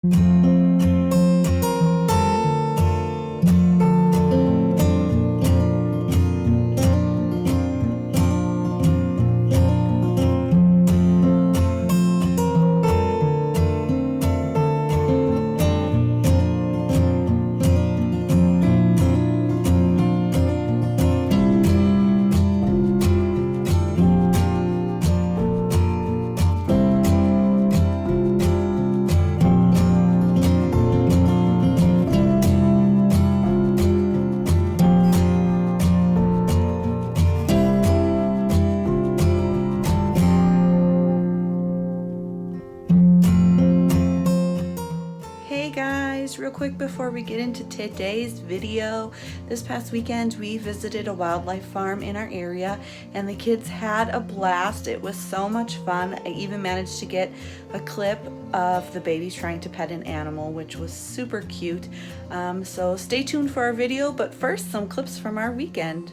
Hey guys, real quick before we get into today's video, this past weekend we visited a wildlife farm in our area and the kids had a blast. It was so much fun. I even managed to get a clip of the babies trying to pet an animal, which was super cute. So stay tuned for our video, but first some clips from our weekend.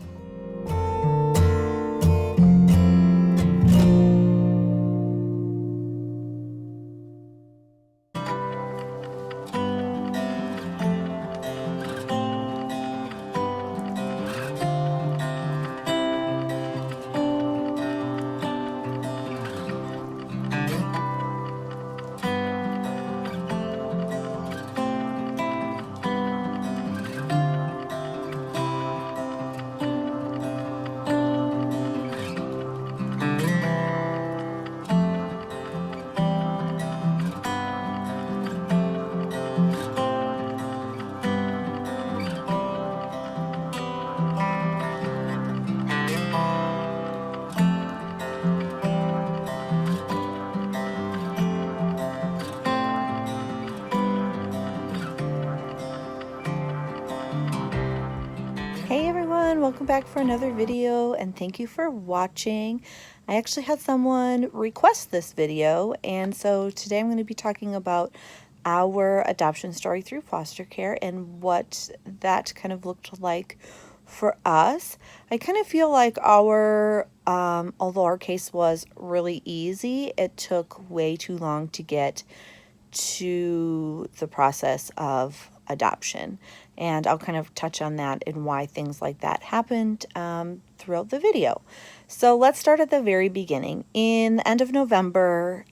Hey everyone, welcome back for another video and thank you for watching. I actually had someone request this video, and so today I'm going to be talking about our adoption story through foster care and what that kind of looked like for us. I kind of feel like our, although our case was really easy, it took way too long to get to the process of adoption, and I'll kind of touch on that and why things like that happened throughout the video. So let's start at the very beginning. In the end of November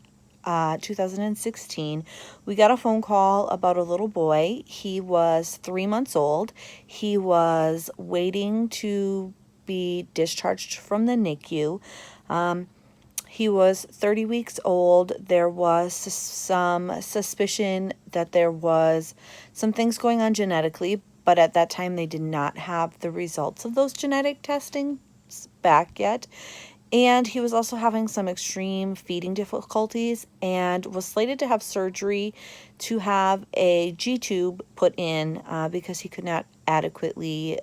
2016, we got a phone call about a little boy. He was 3 months old. He was waiting to be discharged from the NICU. He was 30 weeks old. There was some suspicion that there was some things going on genetically, but at that time they did not have the results of those genetic testings back yet. And he was also having some extreme feeding difficulties and was slated to have surgery to have a G-tube put in because he could not adequately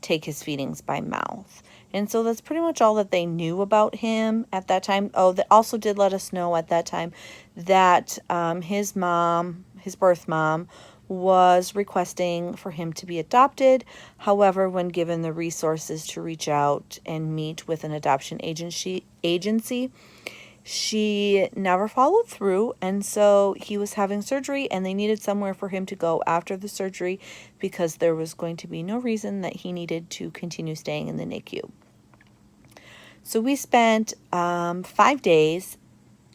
take his feedings by mouth. And so that's pretty much all that they knew about him at that time. Oh, they also did let us know at that time that his mom, his birth mom, was requesting for him to be adopted. However, when given the resources to reach out and meet with an adoption agency, she never followed through, and so he was having surgery and they needed somewhere for him to go after the surgery because there was going to be no reason that he needed to continue staying in the NICU. So we spent 5 days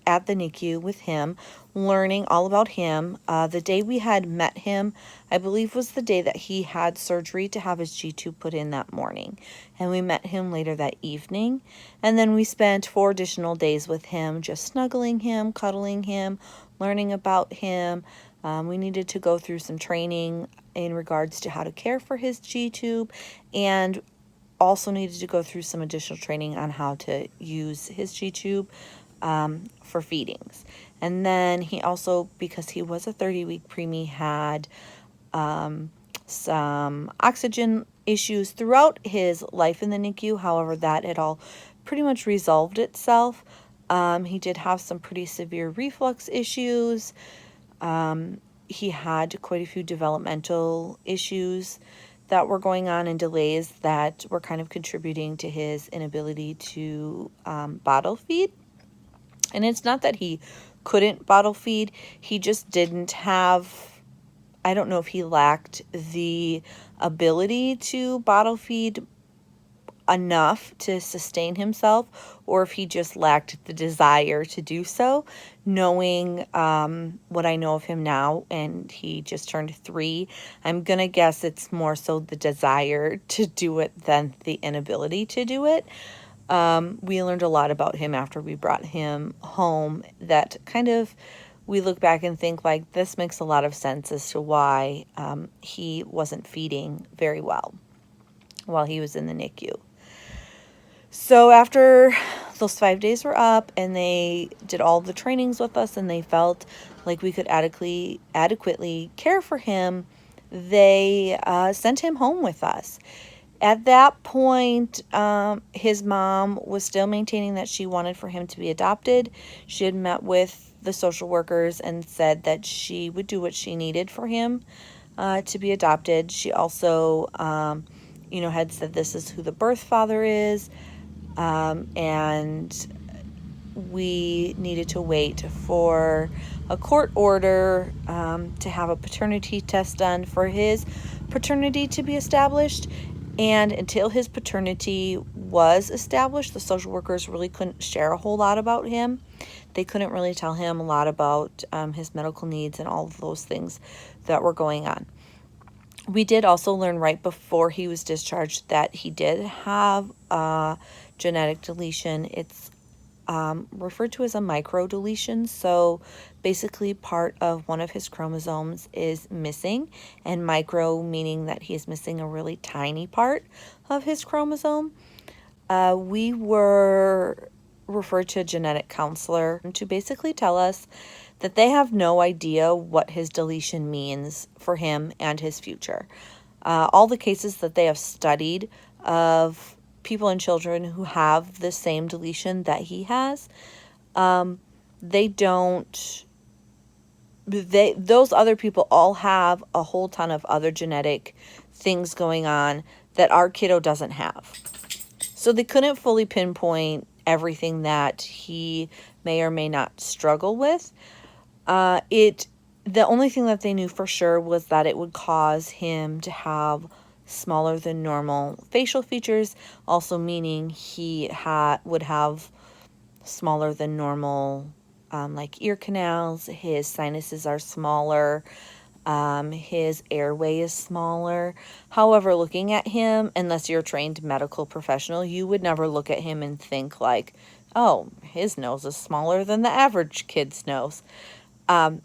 at the NICU with him, learning all about him. The day we had met him, I believe, was the day that he had surgery to have his G-tube put in that morning. And we met him later that evening. And then we spent 4 additional days with him, just snuggling him, cuddling him, learning about him. We needed to go through some training in regards to how to care for his G-tube, and also needed to go through some additional training on how to use his G-tube for feedings. And then he also, because he was a 30-week preemie, had some oxygen issues throughout his life in the NICU. However, that had all pretty much resolved itself. He did have some pretty severe reflux issues. He had quite a few developmental issues that were going on and delays that were kind of contributing to his inability to bottle feed. And it's not that he couldn't bottle feed. He just didn't have, I don't know if he lacked the ability to bottle feed enough to sustain himself, or if he just lacked the desire to do so. Knowing what I know of him now, and he just turned 3, I'm gonna guess it's more so the desire to do it than the inability to do it. We learned a lot about him after we brought him home that kind of, we look back and think like this makes a lot of sense as to why he wasn't feeding very well while he was in the NICU. So after those 5 days were up and they did all the trainings with us and they felt like we could adequately care for him, they sent him home with us. At that point, his mom was still maintaining that she wanted for him to be adopted. She had met with the social workers and said that she would do what she needed for him to be adopted. She also, had said this is who the birth father is. And we needed to wait for a court order to have a paternity test done for his paternity to be established. And until his paternity was established, the social workers really couldn't share a whole lot about him. They couldn't really tell him a lot about his medical needs and all of those things that were going on. We did also learn right before he was discharged that he did have a genetic deletion. It's referred to as a micro deletion. So basically part of one of his chromosomes is missing, and micro meaning that he is missing a really tiny part of his chromosome. We were referred to a genetic counselor to basically tell us that they have no idea what his deletion means for him and his future. All the cases that they have studied of people and children who have the same deletion that he has, those other people all have a whole ton of other genetic things going on that our kiddo doesn't have. So they couldn't fully pinpoint everything that he may or may not struggle with. The only thing that they knew for sure was that it would cause him to have smaller than normal facial features, also meaning he would have smaller than normal like ear canals. His sinuses are smaller. His airway is smaller. However, looking at him, unless you're a trained medical professional, you would never look at him and think like, oh, his nose is smaller than the average kid's nose.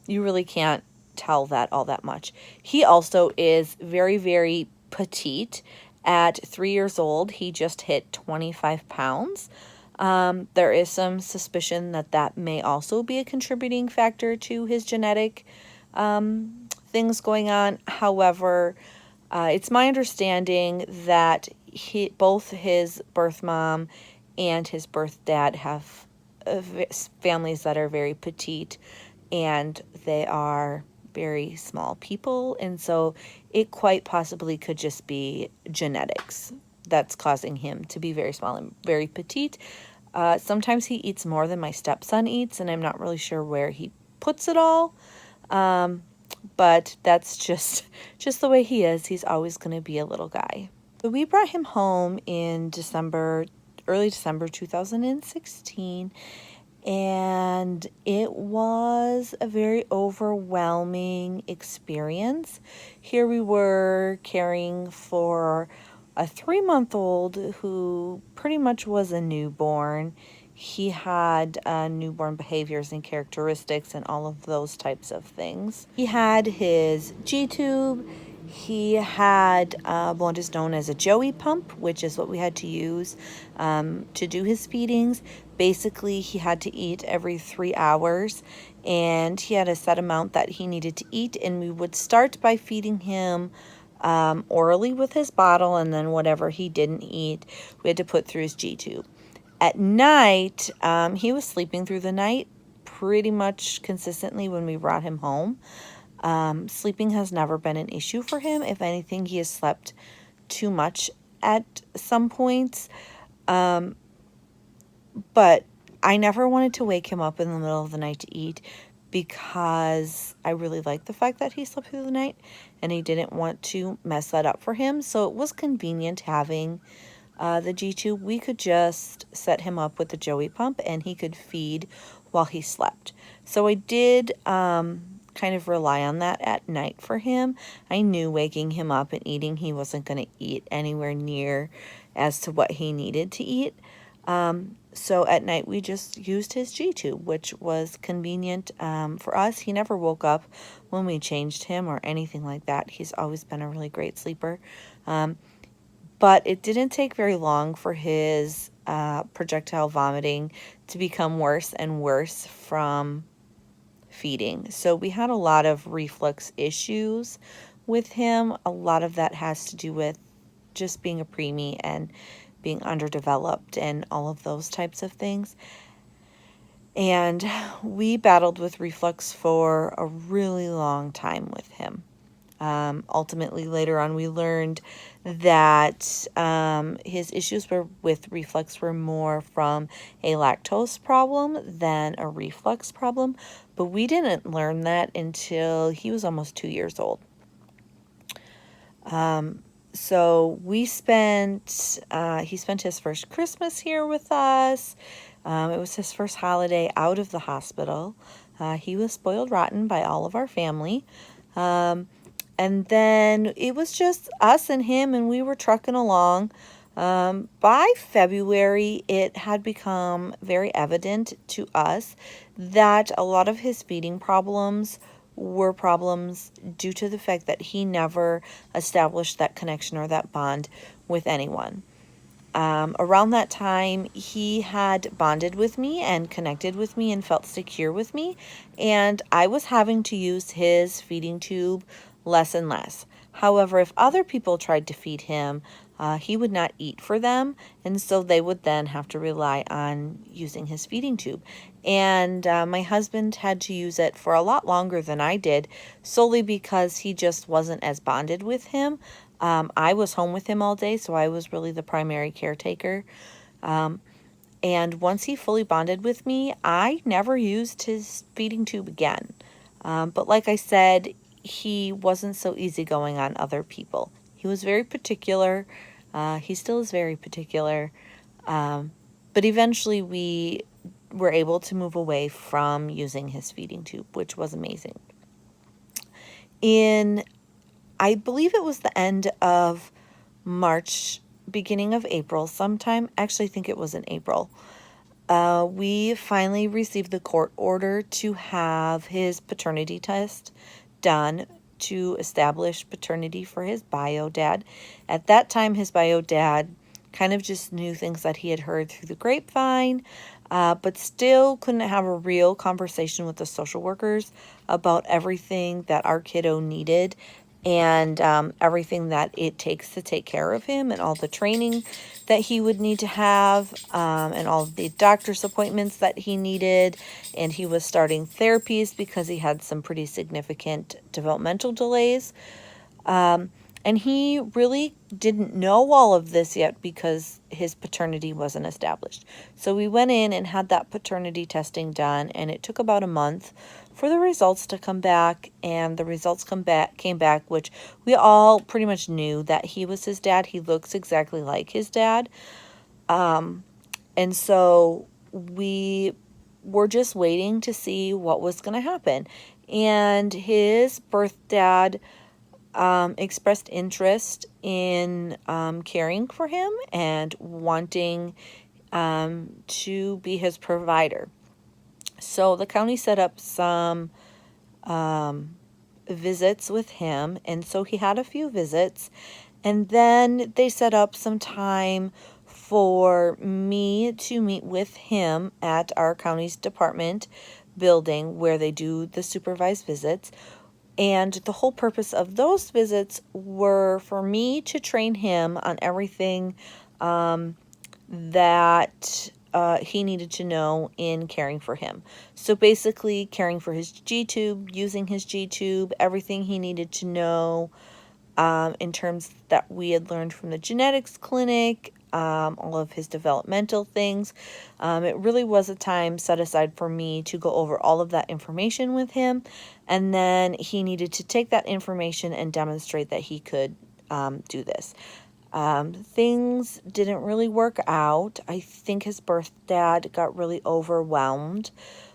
You really can't tell that all that much. He also is very, very petite. At 3 years old, he just hit 25 pounds. There is some suspicion that that may also be a contributing factor to his genetic things going on. However, it's my understanding that both his birth mom and his birth dad have families that are very petite, and they are very small people, and so it quite possibly could just be genetics that's causing him to be very small and very petite. Sometimes he eats more than my stepson eats, and I'm not really sure where he puts it all. But that's just the way he is. He's always going to be a little guy. So we brought him home in early December 2016, and it was a very overwhelming experience. Here we were caring for a 3-month-old who pretty much was a newborn. He had newborn behaviors and characteristics and all of those types of things. He had his G-tube. He had what is known as a Joey pump, which is what we had to use to do his feedings. Basically, he had to eat every 3 hours, and he had a set amount that he needed to eat, and we would start by feeding him orally with his bottle, and then whatever he didn't eat, we had to put through his G-tube. At night, he was sleeping through the night pretty much consistently when we brought him home. Sleeping has never been an issue for him. If anything, he has slept too much at some points. But I never wanted to wake him up in the middle of the night to eat because I really liked the fact that he slept through the night and he didn't want to mess that up for him. So it was convenient having the G-tube. We could just set him up with the Joey pump and he could feed while he slept. So I did kind of rely on that at night for him. I knew waking him up and eating, he wasn't going to eat anywhere near as to what he needed to eat. So at night we just used his G-tube, which was convenient for us. He never woke up when we changed him or anything like that. He's always been a really great sleeper. But it didn't take very long for his projectile vomiting to become worse and worse from feeding. So we had a lot of reflux issues with him. A lot of that has to do with just being a preemie and being underdeveloped and all of those types of things. And we battled with reflux for a really long time with him. Ultimately, later on, we learned that his issues with reflux were more from a lactose problem than a reflux problem, but we didn't learn that until he was almost 2 years old. So he spent his first Christmas here with us. It was his first holiday out of the hospital. He was spoiled rotten by all of our family. And then it was just us and him, and we were trucking along. By February, it had become very evident to us that a lot of his feeding problems were problems due to the fact that he never established that connection or that bond with anyone. Around that time, he had bonded with me and connected with me and felt secure with me, and I was having to use his feeding tube less and less. However, if other people tried to feed him, he would not eat for them, and so they would then have to rely on using his feeding tube. And my husband had to use it for a lot longer than I did, solely because he just wasn't as bonded with him. I was home with him all day, so I was really the primary caretaker. And once he fully bonded with me, I never used his feeding tube again. But like I said, he wasn't so easygoing on other people. He was very particular. He still is very particular. But eventually we were able to move away from using his feeding tube, which was amazing. I believe it was the end of March, beginning of April, sometime. Actually, I think it was in April. We finally received the court order to have his paternity test done to establish paternity for his bio dad. At that time, his bio dad kind of just knew things that he had heard through the grapevine, but still couldn't have a real conversation with the social workers about everything that our kiddo needed and everything that it takes to take care of him and all the training that he would need to have and all the doctor's appointments that he needed. And he was starting therapies because he had some pretty significant developmental delays. And he really didn't know all of this yet because his paternity wasn't established. So we went in and had that paternity testing done, and it took about a month for the results to come back. And the results came back, which we all pretty much knew that he was his dad. He looks exactly like his dad. And so we were just waiting to see what was going to happen. And his birth dad expressed interest in caring for him and wanting to be his provider. So the county set up some visits with him, and so he had a few visits, and then they set up some time for me to meet with him at our county's department building where they do the supervised visits. And the whole purpose of those visits were for me to train him on everything that he needed to know in caring for him. So basically caring for his G-tube, using his G-tube, everything he needed to know in terms that we had learned from the genetics clinic, all of his developmental things. It really was a time set aside for me to go over all of that information with him. And then he needed to take that information and demonstrate that he could do this. Things didn't really work out. I think his birth dad got really overwhelmed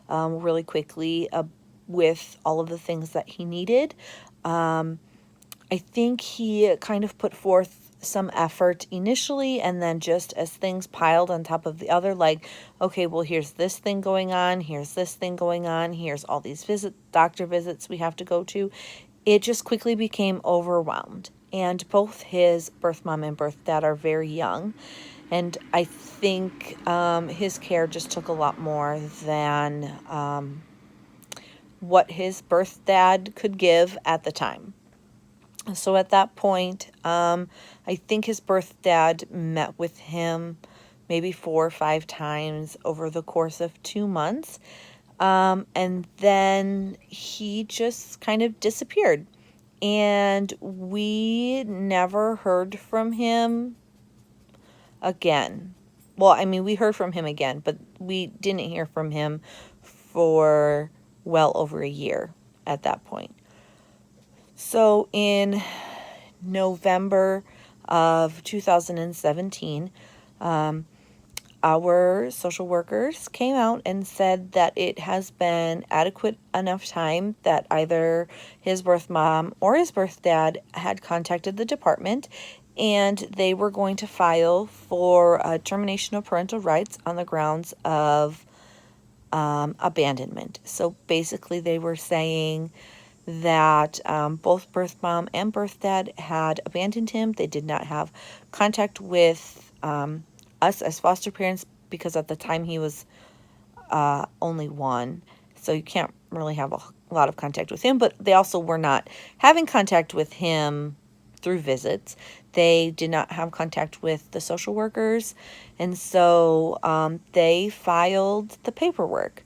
really quickly with all of the things that he needed. I think he kind of put forth some effort initially, and then just as things piled on top of the other, like, okay, well, here's this thing going on, here's this thing going on, here's all these doctor visits we have to go to, it just quickly became overwhelmed. And both his birth mom and birth dad are very young, and I think his care just took a lot more than what his birth dad could give at the time. So at that point, I think his birth dad met with him maybe 4 or 5 times over the course of 2 months. And then he just kind of disappeared. And we never heard from him again. Well, I mean, we heard from him again, but we didn't hear from him for well over a year at that point. So in November of 2017, our social workers came out and said that it has been adequate enough time that either his birth mom or his birth dad had contacted the department, and they were going to file for termination of parental rights on the grounds of abandonment. So basically they were saying that both birth mom and birth dad had abandoned him. They did not have contact with us as foster parents, because at the time he was only 1, so you can't really have a lot of contact with him. But they also were not having contact with him through visits. They did not have contact with the social workers, and so they filed the paperwork.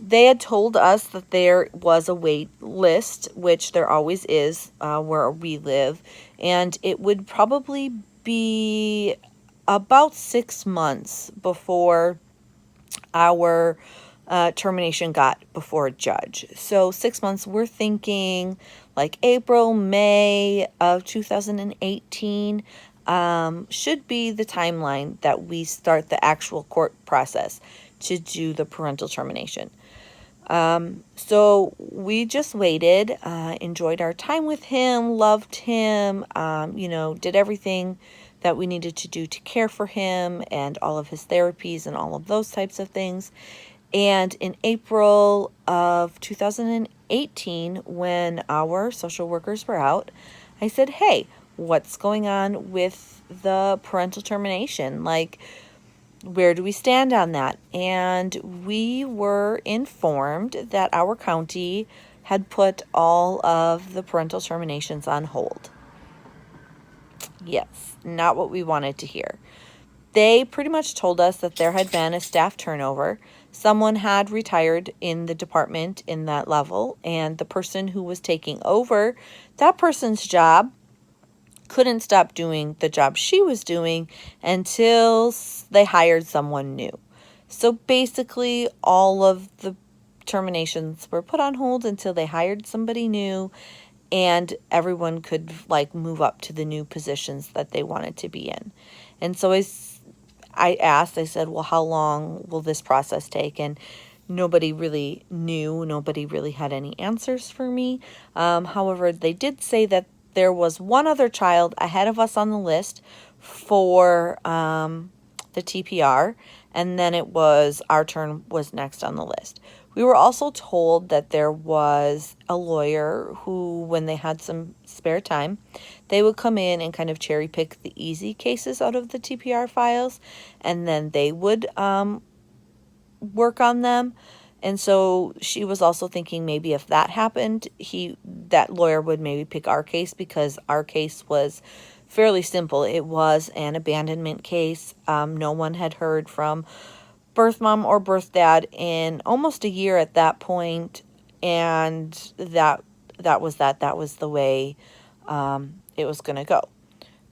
They had told us that there was a wait list, which there always is where we live, and it would probably be about 6 months before our termination got before a judge. So 6 months, we're thinking like April, May of 2018 should be the timeline that we start the actual court process to do the parental termination. So we just waited, enjoyed our time with him, loved him, did everything that we needed to do to care for him and all of his therapies and all of those types of things. And in April of 2018, when our social workers were out, I said, hey, what's going on with the parental termination? Like, where do we stand on that? And we were informed that our county had put all of the parental terminations on hold. Yes, not what we wanted to hear. They pretty much told us that there had been a staff turnover. Someone had retired in the department in that level, and the person who was taking over that person's job couldn't stop doing the job she was doing until they hired someone new. So basically, all of the terminations were put on hold until they hired somebody new and everyone could move up to the new positions that they wanted to be in. And so I said, well, how long will this process take? And nobody really knew. Nobody really had any answers for me. However, they did say that there was one other child ahead of us on the list for the TPR, and then it was our turn was next on the list. We were also told that there was a lawyer who, when they had some spare time, they would come in and kind of cherry pick the easy cases out of the TPR files, and then they would work on them. And so she was also thinking maybe if that happened, that lawyer would maybe pick our case, because our case was fairly simple. It was an abandonment case. No one had heard from birth mom or birth dad in almost a year at that point, and that was the way it was going to go.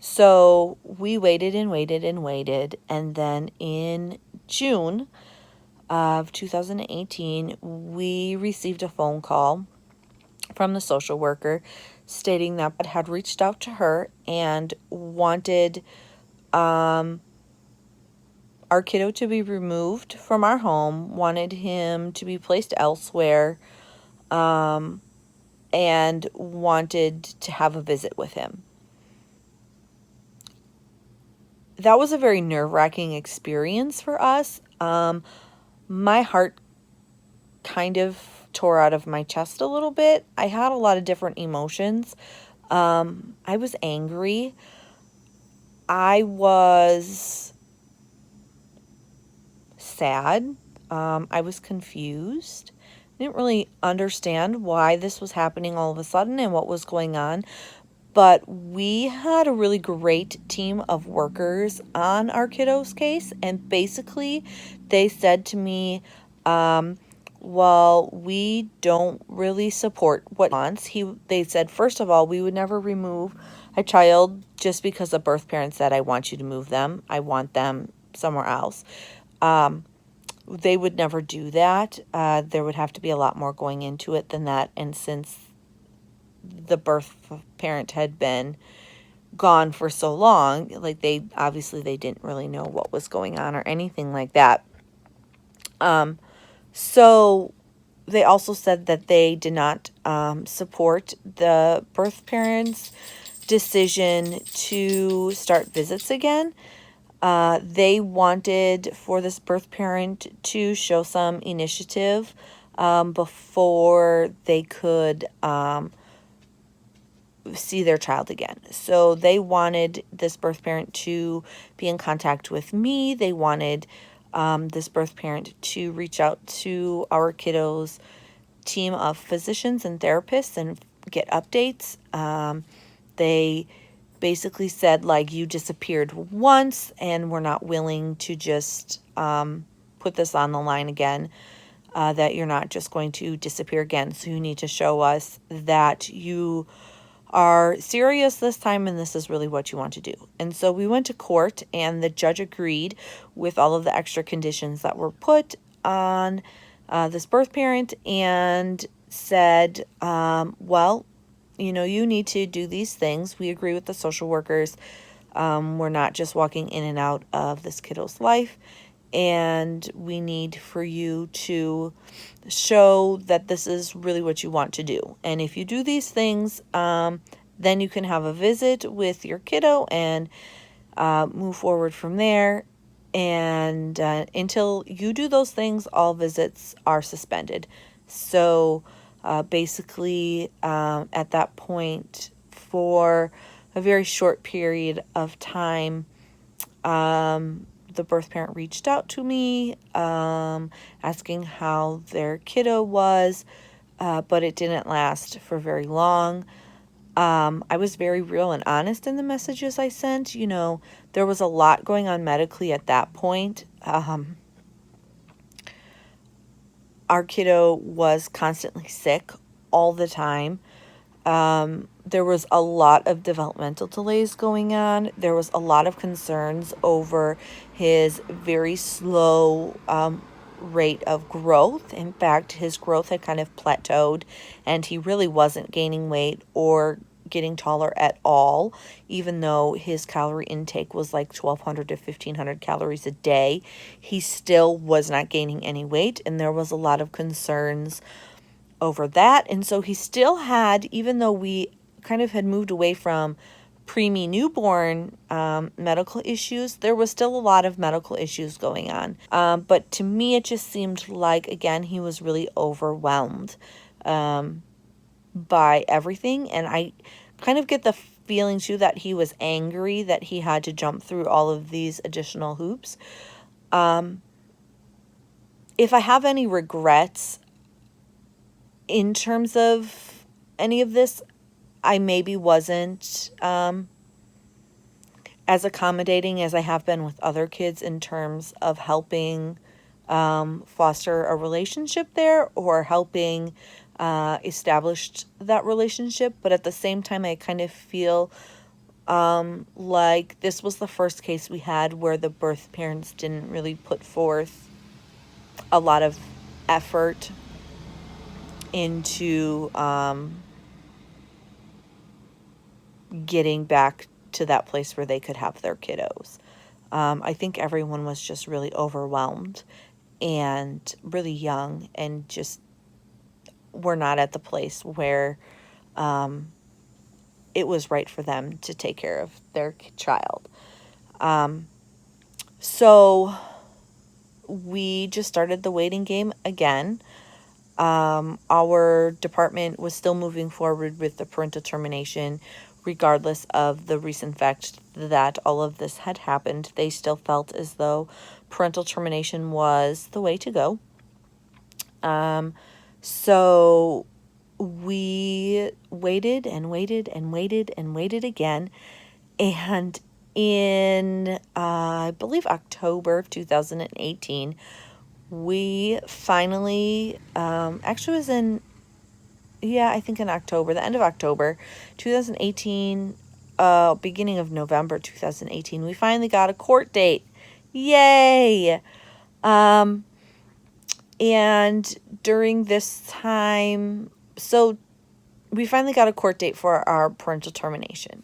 So we waited and waited and waited. And then in June of 2018, we received a phone call from the social worker stating that had reached out to her and wanted our kiddo to be removed from our home, wanted him to be placed elsewhere, and wanted to have a visit with him. That was a very nerve-wracking experience for us. My heart kind of tore out of my chest a little bit. I had a lot of different emotions. I was angry. I was sad. I was confused. I didn't really understand why this was happening all of a sudden and what was going on. But we had a really great team of workers on our kiddos case. And basically, they said to me, well, we don't really support what he wants. They said, first of all, we would never remove a child just because a birth parent said, I want you to move them. I want them somewhere else. They would never do that. There would have to be a lot more going into it than that. And since the birth parent had been gone for so long, like they didn't really know what was going on or anything like that. So they also said that they did not support the birth parent's decision to start visits again. They wanted for this birth parent to show some initiative before they could see their child again. So they wanted this birth parent to be in contact with me. They wanted this birth parent to reach out to our kiddos' team of physicians and therapists and get updates. They basically said, like, you disappeared once and we're not willing to just put this on the line again, that you're not just going to disappear again. So you need to show us that you are serious this time and this is really what you want to do. And so we went to court and the judge agreed with all of the extra conditions that were put on this birth parent and said, well, you need to do these things. We agree with the social workers. We're not just walking in and out of this kiddo's life. And we need for you to show that this is really what you want to do. And if you do these things, then you can have a visit with your kiddo and move forward from there. And until you do those things, all visits are suspended. So basically, at that point, for a very short period of time, the birth parent reached out to me, asking how their kiddo was, but it didn't last for very long. I was very real and honest in the messages I sent. There was a lot going on medically at that point. Our kiddo was constantly sick all the time. There was a lot of developmental delays going on. There was a lot of concerns over his very slow rate of growth. In fact, his growth had kind of plateaued and he really wasn't gaining weight or getting taller at all, even though his calorie intake was like 1,200 to 1,500 calories a day. He still was not gaining any weight, and there was a lot of concerns over that. And so he still had, even though we kind of had moved away from preemie newborn medical issues, there was still a lot of medical issues going on. But to me, it just seemed like, again, he was really overwhelmed by everything. And I kind of get the feeling too that he was angry that he had to jump through all of these additional hoops. If I have any regrets in terms of any of this, I maybe wasn't as accommodating as I have been with other kids in terms of helping foster a relationship there or helping establish that relationship. But at the same time, I kind of feel Like, this was the first case we had where the birth parents didn't really put forth a lot of effort into getting back to that place where they could have their kiddos. I think everyone was just really overwhelmed and really young and just were not at the place where it was right for them to take care of their child. So we just started the waiting game again. Our department was still moving forward with the parental termination, regardless of the recent fact that all of this had happened. They still felt as though parental termination was the way to go. So we waited and waited and waited and waited again. And in, I believe, October of 2018, we finally, actually was in, yeah, I think in October, the end of October 2018, beginning of November 2018, we finally got a court date. Yay! And during this time, so we finally got a court date for our parental termination.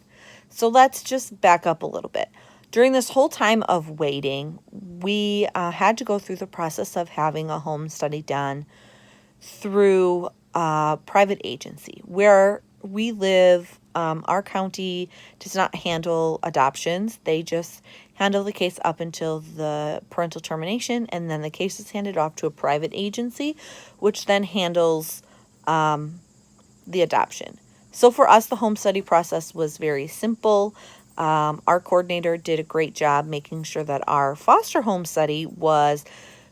So let's just back up a little bit. During this whole time of waiting, we had to go through the process of having a home study done through a private agency. Where we live, our county does not handle adoptions. They just handle the case up until the parental termination, and then the case is handed off to a private agency, which then handles the adoption. So for us, the home study process was very simple. Our coordinator did a great job making sure that our foster home study was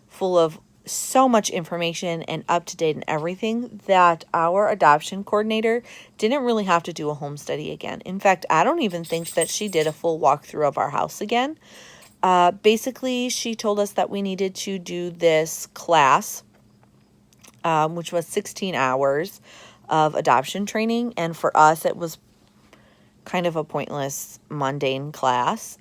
full of so much information and up to date and everything that our adoption coordinator didn't really have to do a home study again. In fact, I don't even think that she did a full walkthrough of our house again. Basically, she told us that we needed to do this class, which was 16 hours of adoption training. And for us, it was kind of a pointless, mundane class.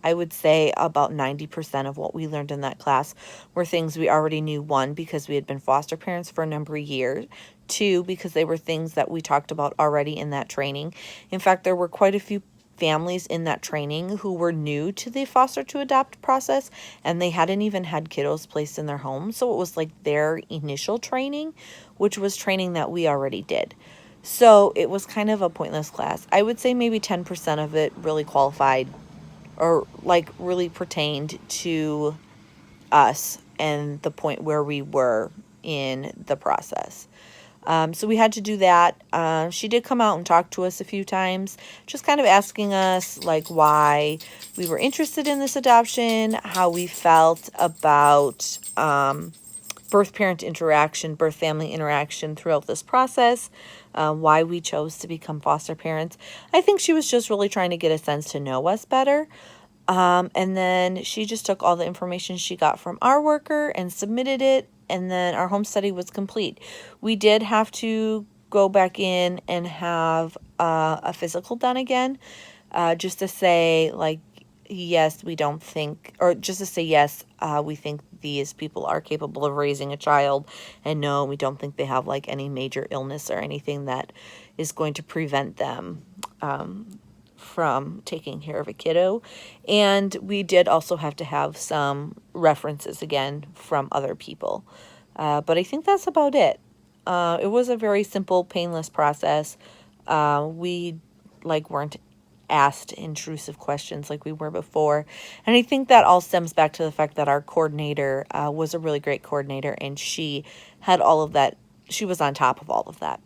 I would say about 90% of what we learned in that class were things we already knew. One, because we had been foster parents for a number of years. Two, because they were things that we talked about already in that training. In fact, there were quite a few families in that training who were new to the foster to adopt process, and they hadn't even had kiddos placed in their homes. So it was like their initial training, which was training that we already did. So it was kind of a pointless class. I would say maybe 10% of it really qualified or like really pertained to us and the point where we were in the process. So we had to do that. She did come out and talk to us a few times, just kind of asking us like why we were interested in this adoption, how we felt about birth parent interaction, birth family interaction throughout this process, why we chose to become foster parents. I think she was just really trying to get a sense to know us better. And then she just took all the information she got from our worker and submitted it, and then our home study was complete. We did have to go back in and have a physical done again, just to say, like, yes, we don't think, or just to say, yes, we think these people are capable of raising a child, and no, we don't think they have, like, any major illness or anything that is going to prevent them from taking care of a kiddo. And we did also have to have some references again from other people. But I think that's about it. It was a very simple, painless process. We weren't asked intrusive questions like we were before. And I think that all stems back to the fact that our coordinator was a really great coordinator, and she had all of that. She was on top of all of that.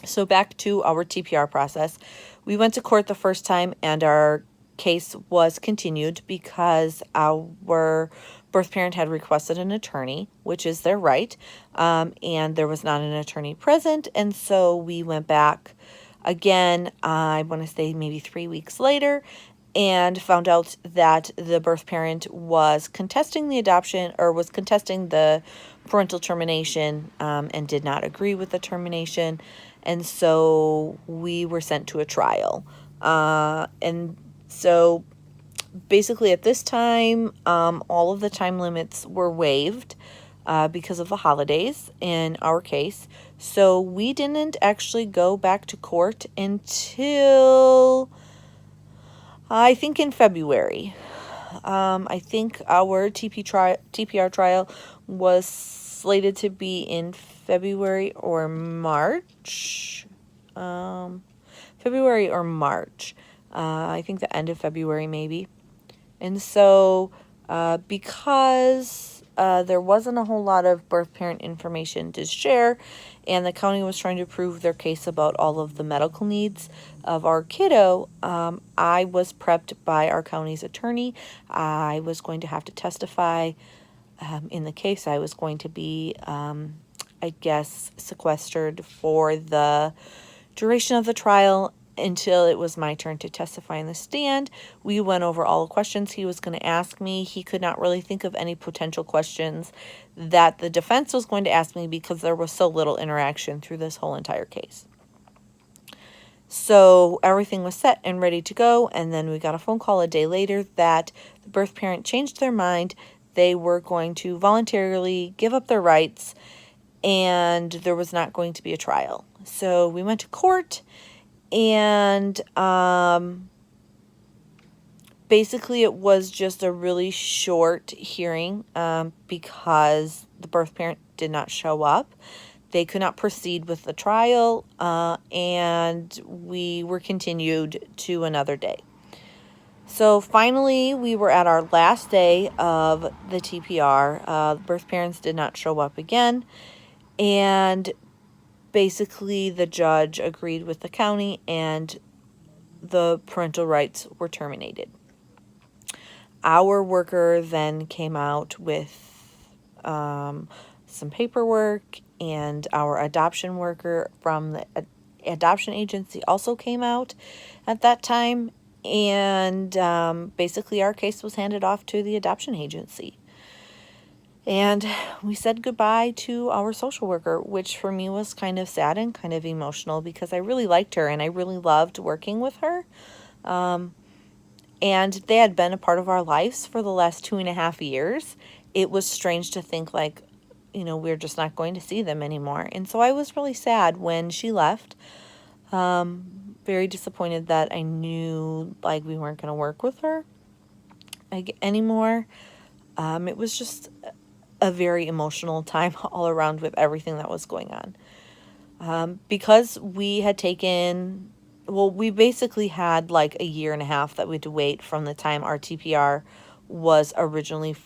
So back to our TPR process. We went to court the first time, and our case was continued because our birth parent had requested an attorney, which is their right, and there was not an attorney present. And so we went back again, I want to say maybe 3 weeks later, and found out that the birth parent was contesting the adoption, or was contesting the parental termination, and did not agree with the termination. and so we were sent to a trial. And so basically at this time, all of the time limits were waived because of the holidays in our case. So we didn't actually go back to court until I think in February. I think our TPR trial was slated to be in February or March. February or March. I think the end of February maybe. And so because there wasn't a whole lot of birth parent information to share, and the county was trying to prove their case about all of the medical needs of our kiddo, I was prepped by our county's attorney. I was going to have to testify in the case. I was going to be, I guess, sequestered for the duration of the trial until it was my turn to testify in the stand. We went over all the questions he was going to ask me. He could not really think of any potential questions that the defense was going to ask me because there was so little interaction through this whole entire case. So everything was set and ready to go, and then we got a phone call a day later that the birth parent changed their mind. They were going to voluntarily give up their rights, and there was not going to be a trial. So we went to court, and basically it was just a really short hearing because the birth parent did not show up. They could not proceed with the trial, and we were continued to another day. So finally, we were at our last day of the TPR. Birth parents did not show up again, and basically the judge agreed with the county, and the parental rights were terminated. Our worker then came out with some paperwork, and our adoption worker from the adoption agency also came out at that time, and basically our case was handed off to the adoption agency. And we said goodbye to our social worker, which for me was kind of sad and kind of emotional because I really liked her and I really loved working with her. And they had been a part of our lives for the last 2.5 years. It was strange to think like, we're just not going to see them anymore. And so I was really sad when she left. Very disappointed that I knew like we weren't going to work with her anymore. It was just a very emotional time all around with everything that was going on. Because we had we basically had like 1.5 years that we had to wait from the time our TPR was originally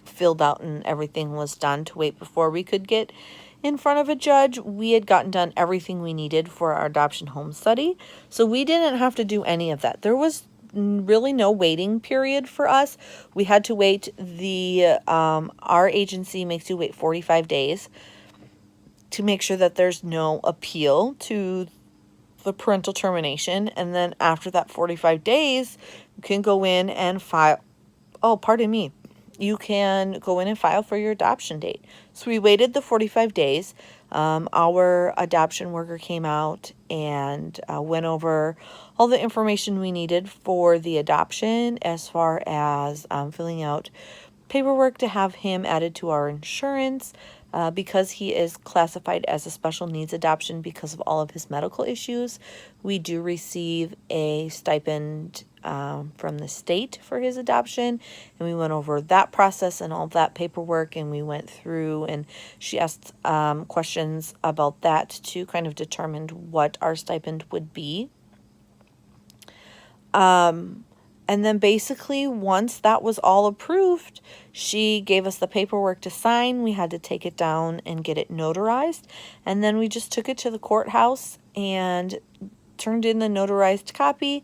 filled out and everything was done to wait before we could get in front of a judge. We had gotten done everything we needed for our adoption home study, so we didn't have to do any of that. There was really no waiting period for us. We had to wait our agency makes you wait 45 days to make sure that there's no appeal to the parental termination, and then after that 45 days you can go in and file you can go in and file for your adoption date. So we waited the 45 days. Our adoption worker came out and went over all the information we needed for the adoption, as far as filling out paperwork to have him added to our insurance, because he is classified as a special needs adoption because of all of his medical issues. We do receive a stipend from the state for his adoption, and we went over that process and all that paperwork, and we went through, and she asked questions about that to kind of determine what our stipend would be. And then basically once that was all approved, she gave us the paperwork to sign. We had to take it down and get it notarized. And then we just took it to the courthouse and turned in the notarized copy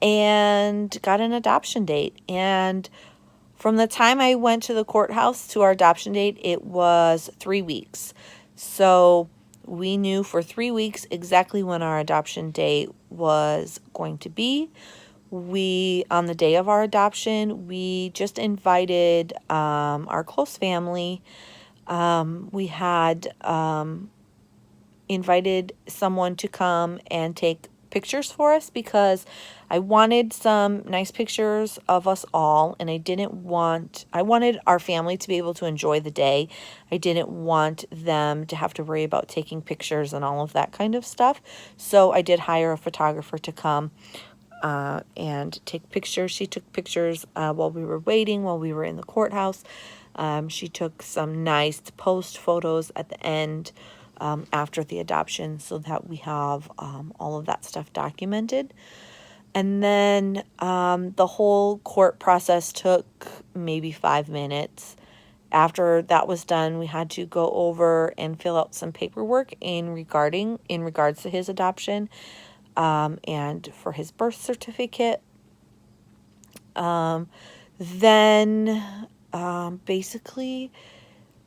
and got an adoption date. And from the time I went to the courthouse to our adoption date, it was 3 weeks. So we knew for 3 weeks exactly when our adoption date was going to be. On the day of our adoption, we just invited our close family. We had invited someone to come and take pictures for us because I wanted some nice pictures of us all, and I wanted our family to be able to enjoy the day. I didn't want them to have to worry about taking pictures and all of that kind of stuff. So I did hire a photographer to come and take pictures. She took pictures while we were waiting, while we were in the courthouse. She took some nice post photos at the end after the adoption so that we have all of that stuff documented. And then the whole court process took maybe 5 minutes. After that was done, we had to go over and fill out some paperwork in regards to his adoption and for his birth certificate. Then basically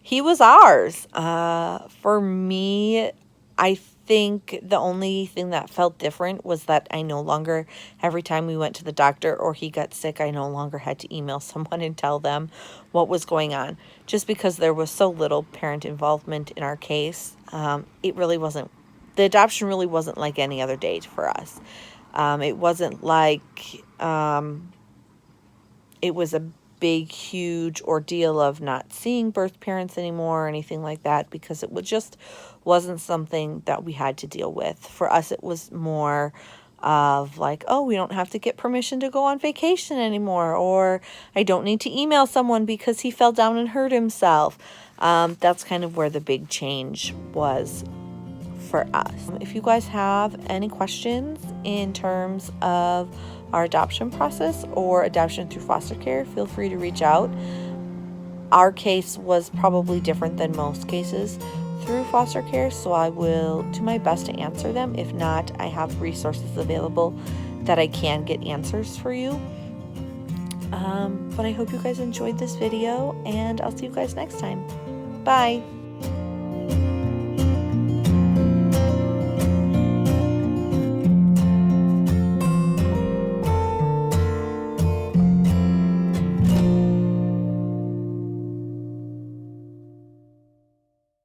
he was ours. For me, I think the only thing that felt different was that I no longer, every time we went to the doctor or he got sick, I no longer had to email someone and tell them what was going on. Just because there was so little parent involvement in our case, it really wasn't, the adoption really wasn't like any other day for us. It wasn't like it was a big, huge ordeal of not seeing birth parents anymore or anything like that, because it just wasn't something that we had to deal with. For us, it was more of like, oh, we don't have to get permission to go on vacation anymore, or I don't need to email someone because he fell down and hurt himself. That's kind of where the big change was for us. If you guys have any questions in terms of our adoption process or adoption through foster care, feel free to reach out. Our case was probably different than most cases through foster care, so I will do my best to answer them. If not, I have resources available that I can get answers for you. But I hope you guys enjoyed this video, and I'll see you guys next time. Bye.